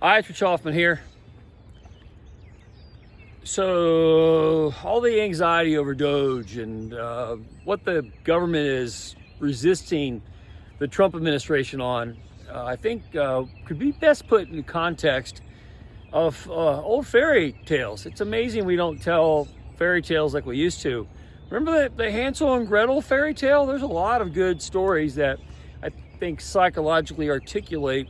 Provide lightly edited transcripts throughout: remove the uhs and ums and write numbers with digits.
Hi, it's Rich Hoffman here. So, all the anxiety over DOGE and what the government is resisting the Trump administration on, I think could be best put in the context of old fairy tales. It's amazing we don't tell fairy tales like we used to. Remember the Hansel and Gretel fairy tale? There's a lot of good stories that I think psychologically articulate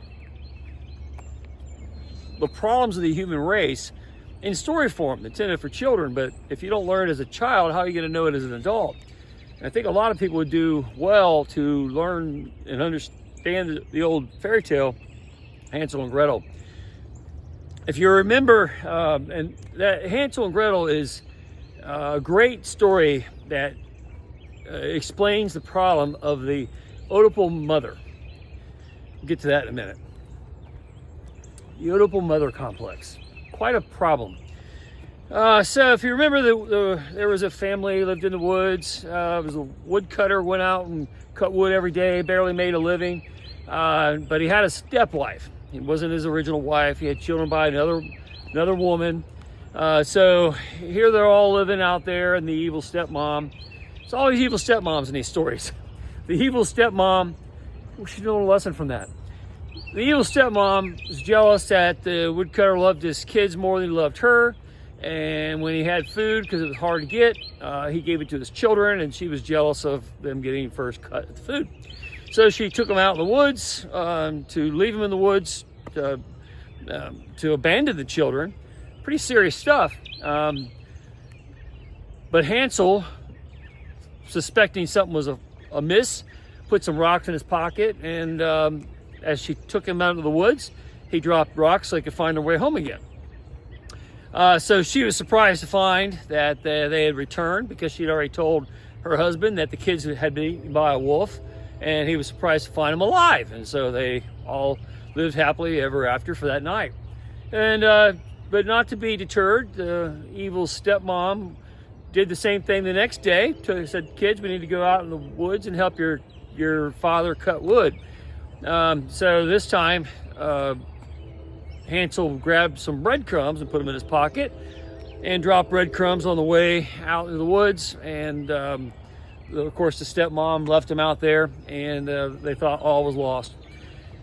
the problems of the human race in story form, intended for children. But if you don't learn as a child, how are you going to know it as an adult? And I think a lot of people would do well to learn and understand the old fairy tale, Hansel and Gretel. If you remember, and that Hansel and Gretel is a great story that explains the problem of the Oedipal mother. We'll get to that in a minute. The Oedipal mother complex, quite a problem. So if you remember, there was a family who lived in the woods. It was a woodcutter, went out and cut wood every day, barely made a living. But he had a stepwife. It wasn't his original wife. He had children by another woman. So here they're all living out there, and the evil stepmom. It's always evil stepmoms in these stories. The evil stepmom, we should know a lesson from that. The evil stepmom was jealous that the woodcutter loved his kids more than he loved her. And when he had food, because it was hard to get, he gave it to his children, and she was jealous of them getting first cut at the food. So she took them out in the woods, to leave them in the woods, to abandon the children. Pretty serious stuff. But Hansel, suspecting something was amiss, put some rocks in his pocket, and as she took him out of the woods, he dropped rocks so he could find their way home again. So she was surprised to find that they had returned, because she'd already told her husband that the kids had been eaten by a wolf, and he was surprised to find them alive. And so they all lived happily ever after for that night. And but not to be deterred, the evil stepmom did the same thing the next day. Said, kids, we need to go out in the woods and help your father cut wood. So this time, Hansel grabbed some breadcrumbs and put them in his pocket and dropped breadcrumbs on the way out in the woods. And of course, the stepmom left him out there, and they thought all was lost.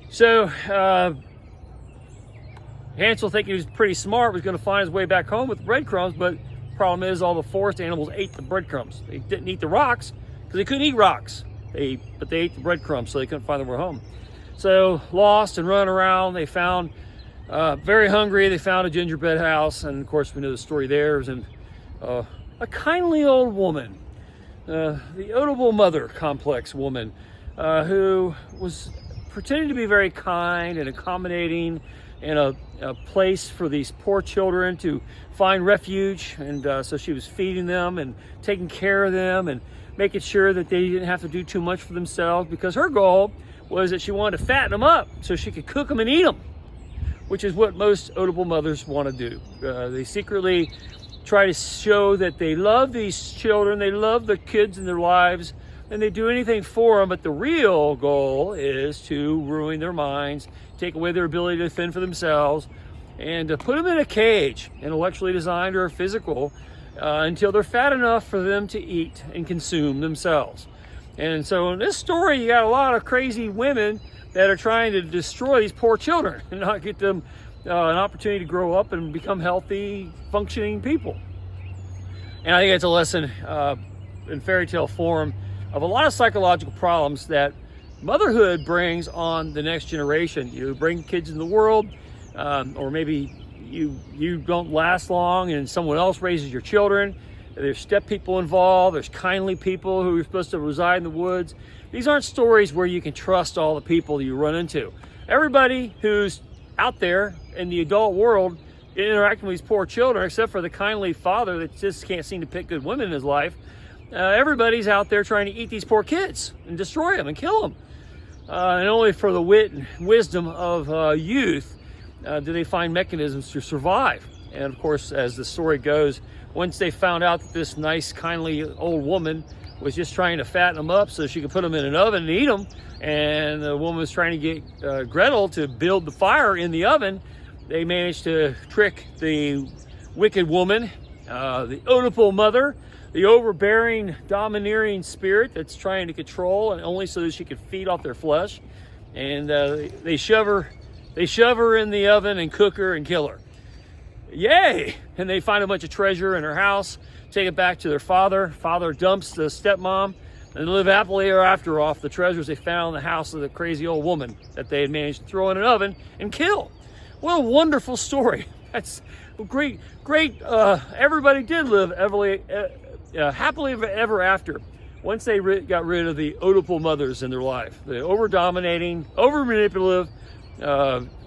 So Hansel, thinking he was pretty smart, was going to find his way back home with breadcrumbs. But the problem is, all the forest animals ate the breadcrumbs. They didn't eat the rocks because they couldn't eat rocks. But they ate the breadcrumbs, so they couldn't find their way home. So lost and running around, they found, very hungry, they found a gingerbread house. And of course, we know the story there. It was in a kindly old woman, the Oedipal mother complex woman, who was pretending to be very kind and accommodating, and a place for these poor children to find refuge. And so she was feeding them and taking care of them and making sure that they didn't have to do too much for themselves, because her goal was that she wanted to fatten them up so she could cook them and eat them, which is what most Oedipal mothers want to do. They secretly try to show that they love these children, they love the kids in their lives, and they do anything for them. But the real goal is to ruin their minds, take away their ability to fend for themselves, and to put them in a cage, intellectually designed or physical, until they're fat enough for them to eat and consume themselves. And so in this story, you got a lot of crazy women that are trying to destroy these poor children and not get them an opportunity to grow up and become healthy, functioning people. And I think it's a lesson in fairy tale form of a lot of psychological problems that motherhood brings on the next generation. You bring kids in the world, or maybe you don't last long and someone else raises your children. There's step people involved. There's kindly people who are supposed to reside in the woods. These aren't stories where you can trust all the people you run into. Everybody who's out there in the adult world interacting with these poor children, except for the kindly father that just can't seem to pick good women in his life, everybody's out there trying to eat these poor kids and destroy them and kill them. And only for the wit and wisdom of youth do they find mechanisms to survive. And of course, as the story goes, once they found out that this nice, kindly old woman was just trying to fatten them up so she could put them in an oven and eat them, and the woman was trying to get Gretel to build the fire in the oven, they managed to trick the wicked woman, the Oedipal mother, the overbearing, domineering spirit that's trying to control, and only so that she could feed off their flesh. And they shove her in the oven and cook her and kill her. Yay! And they find a bunch of treasure in her house, take it back to their father. Father dumps the stepmom, and live happily ever after off the treasures they found in the house of the crazy old woman that they had managed to throw in an oven and kill. What a wonderful story. That's great. Everybody did live happily ever after once they got rid of the Oedipal mothers in their life, the over-dominating, over-manipulative,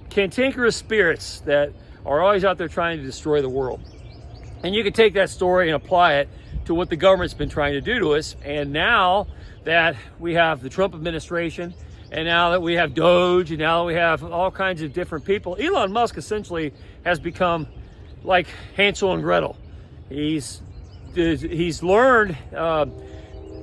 cantankerous spirits that are always out there trying to destroy the world. And you can take that story and apply it to what the government's been trying to do to us. And now that we have the Trump administration, and now that we have DOGE, and now that we have all kinds of different people, Elon Musk essentially has become like Hansel and Gretel. He's learned,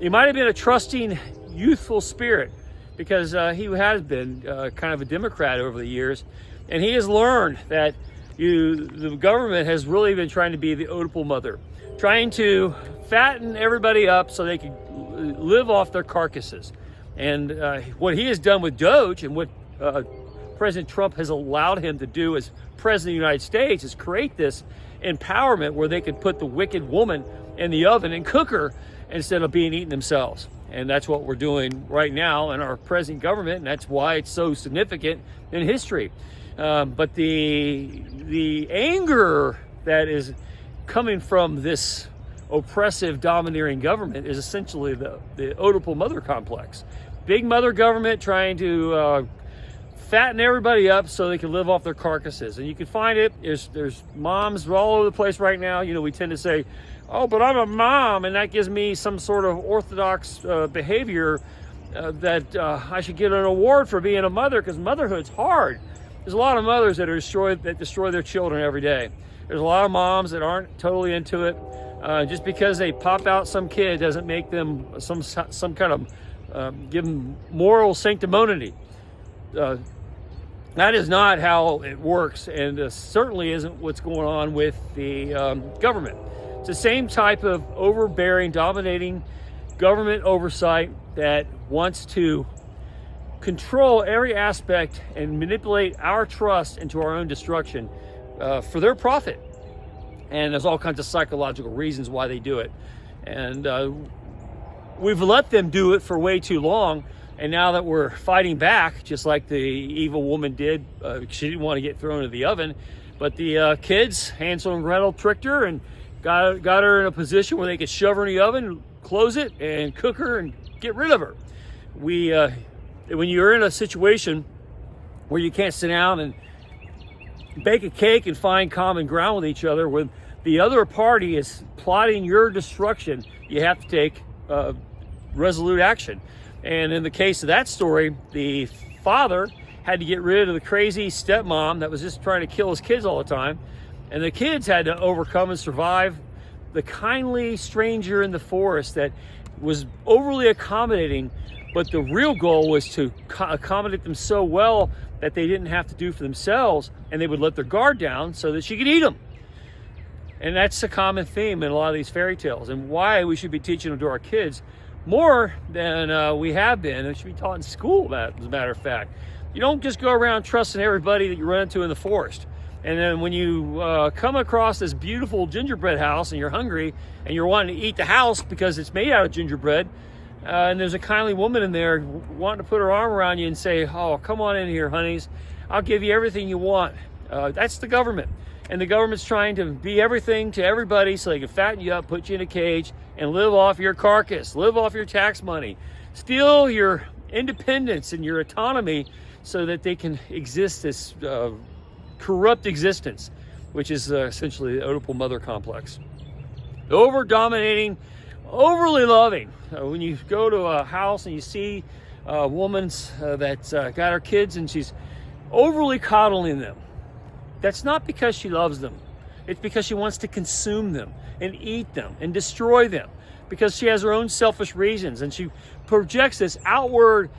he might have been a trusting, youthful spirit, because he has been kind of a Democrat over the years, and he has learned that the government has really been trying to be the Oedipal mother, trying to fatten everybody up so they can live off their carcasses. And what he has done with DOGE, and what President Trump has allowed him to do as president of the United States, is create this empowerment where they can put the wicked woman in the oven and cook her instead of being eaten themselves. And that's what we're doing right now in our present government, and that's why it's so significant in history. But the anger that is coming from this oppressive, domineering government is essentially the Oedipal mother complex. Big mother government trying to fatten everybody up so they can live off their carcasses. And you can find it, there's moms all over the place right now. You know, we tend to say, oh, but I'm a mom, and that gives me some sort of orthodox behavior that I should get an award for being a mother, because motherhood's hard. There's a lot of mothers that destroy their children every day. There's a lot of moms that aren't totally into it. Just because they pop out some kid doesn't make them some kind of give them moral sanctimony. That is not how it works, and certainly isn't what's going on with the government. It's the same type of overbearing, dominating government oversight that wants to control every aspect and manipulate our trust into our own destruction for their profit. And there's all kinds of psychological reasons why they do it. And we've let them do it for way too long. And now that we're fighting back, just like the evil woman did, she didn't want to get thrown into the oven. But the kids, Hansel and Gretel, tricked her and got her in a position where they could shove her in the oven, close it, and cook her and get rid of her. When you're in a situation where you can't sit down and bake a cake and find common ground with each other, when the other party is plotting your destruction, you have to take resolute action. And in the case of that story, the father had to get rid of the crazy stepmom that was just trying to kill his kids all the time. And the kids had to overcome and survive the kindly stranger in the forest that was overly accommodating. But the real goal was to accommodate them so well that they didn't have to do for themselves, and they would let their guard down so that she could eat them. And that's a common theme in a lot of these fairy tales, and why we should be teaching them to our kids more than we have been. It should be taught in school, as a matter of fact. You don't just go around trusting everybody that you run into in the forest. And then when you come across this beautiful gingerbread house and you're hungry and you're wanting to eat the house because it's made out of gingerbread, and there's a kindly woman in there wanting to put her arm around you and say, oh, come on in here, honeys. I'll give you everything you want. That's the government. And the government's trying to be everything to everybody so they can fatten you up, put you in a cage, and live off your carcass, live off your tax money, steal your independence and your autonomy so that they can exist this corrupt existence, which is essentially the Oedipal mother complex. Over-dominating, overly loving. When you go to a house and you see a woman's that's got her kids and she's overly coddling them, that's not because she loves them. It's because she wants to consume them and eat them and destroy them, because she has her own selfish reasons, and she projects this outward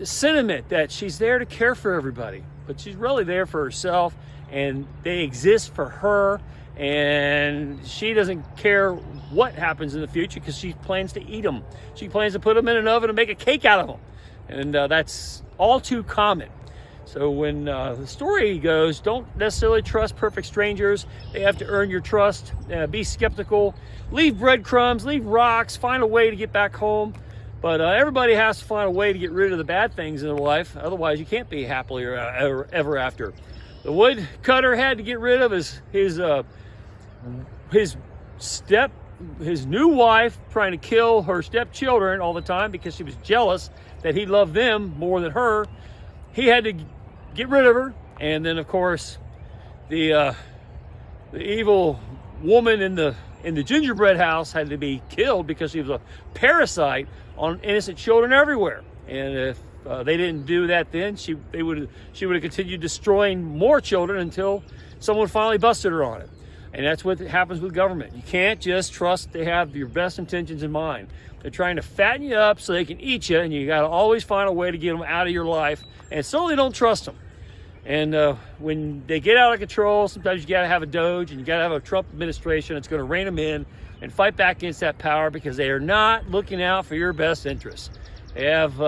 sentiment that she's there to care for everybody. but she's really there for herself, and they exist for her, and she doesn't care what happens in the future because she plans to eat them. She plans to put them in an oven and make a cake out of them, and that's all too common. So when the story goes, don't necessarily trust perfect strangers. They have to earn your trust. Be skeptical. Leave breadcrumbs, leave rocks, find a way to get back home. But everybody has to find a way to get rid of the bad things in their life. Otherwise, you can't be happily ever after. The woodcutter had to get rid of his new wife, trying to kill her stepchildren all the time because she was jealous that he loved them more than her. He had to get rid of her, and then of course the evil woman in the gingerbread house had to be killed because she was a parasite on innocent children everywhere. And if they didn't do that, then she would have continued destroying more children until someone finally busted her on it. And that's what happens with government. You can't just trust they have your best intentions in mind. They're trying to fatten you up so they can eat you, and you got to always find a way to get them out of your life. And certainly don't trust them. And when they get out of control, sometimes you got to have a DOGE, and you got to have a Trump administration that's going to rein them in and fight back against that power, because they are not looking out for your best interests. They have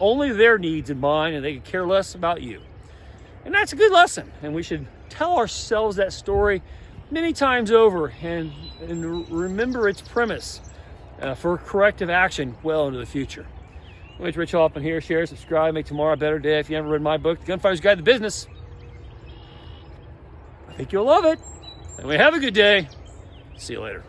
only their needs in mind, and they can care less about you. And that's a good lesson, and we should tell ourselves that story many times over and remember its premise for corrective action well into the future. It's Rich Hoffman here. Share, subscribe, make tomorrow a better day. If you haven't read my book, The Gunfighter's Guide to Business, I think you'll love it. And we have a good day. See you later.